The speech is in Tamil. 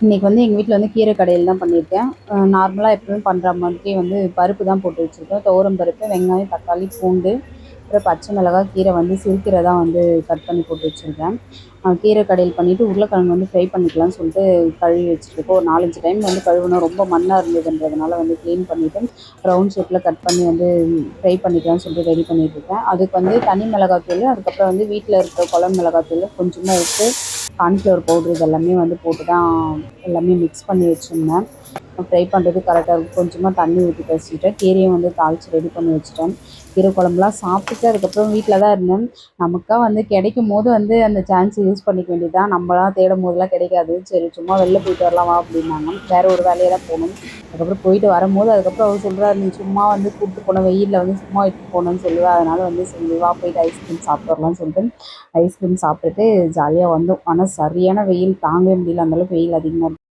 இன்றைக்கி வந்து எங்கள் வீட்டில் வந்து கீரை கடையில் தான் பண்ணியிருக்கேன். நார்மலாக எப்பவுமே பண்ணுற மாதிரியே வந்து பருப்பு தான் போட்டு வச்சுருக்கேன். துவரம் பருப்பு, வெங்காயம், தக்காளி, பூண்டு, அப்புறம் பச்சை மிளகாய், கீரை வந்து சிறுகீரை தான் வந்து கட் பண்ணி போட்டு வச்சுருக்கேன். கீரை கடையில் பண்ணிவிட்டு உருளைக்கிழங்கு வந்து ஃப்ரை பண்ணிக்கலாம்னு சொல்லிட்டு கழுவி வச்சுருக்கோம். ஒரு 4, 5 டைம் வந்து கழுவணும். ரொம்ப மண்ணாக இருந்ததுன்றதுனால வந்து க்ளீன் பண்ணிவிட்டு ரவுண்ட் ஷேப்பில் கட் பண்ணி வந்து ஃப்ரை பண்ணிக்கலாம்னு சொல்லிட்டு ரெடி பண்ணிகிட்ருக்கேன். அதுக்கு வந்து தனி மிளகாத்தூள், அதுக்கப்புறம் வந்து வீட்டில் இருக்கிற குழம்பு மிளகாத்தூள், கொஞ்சமாக உப்பு, கார்ன்ஃப்ளவர் பவுட்ரு இதெல்லாமே வந்து போட்டு தான் எல்லாமே மிக்ஸ் பண்ணி வச்சுருந்தேன். ஃப்ரை பண்ணுறதுக்கு கரெக்டாக இருக்கும். கொஞ்சமாக தண்ணி ஊற்றி பேசிட்டேன். கீரையும் வந்து தாளித்து ரெடி பண்ணி வச்சுட்டேன். கீரை குழம்புலாம் சாப்பிட்டுட்டு அதுக்கப்புறம் வீட்டில் தான் இருந்தேன். நமக்கா வந்து கிடைக்கும் போது வந்து அந்த சான்ஸ் யூஸ் பண்ணிக்க வேண்டியது தான். நம்மளாம் தேடும் போதெல்லாம் கிடைக்காது. சரி சும்மா வெளில போயிட்டு வரலாம் வா அப்படின்னாங்க. வேறு ஒரு வேலையாக தான் போகணும். அதுக்கப்புறம் போயிட்டு வரும்போது அதுக்கப்புறம் அவர் சொல்கிறார், நீ சும்மா வந்து கூப்பிட்டு போன வெயிலில் வந்து சும்மா இட்டு போனேன்னு சொல்லுவேன். அதனால் வந்து சரி வா போயிட்டு ஐஸ்கிரீம் சாப்பிட்டு வரலாம்னு சொல்லிட்டு ஐஸ்கிரீம் சாப்பிட்டுட்டு ஜாலியாக வந்தோம். ஆனால் சரியான வெயில், தாங்கவே முடியல. அந்தளவுக்கு வெயில் அதிகமாக இருக்குது.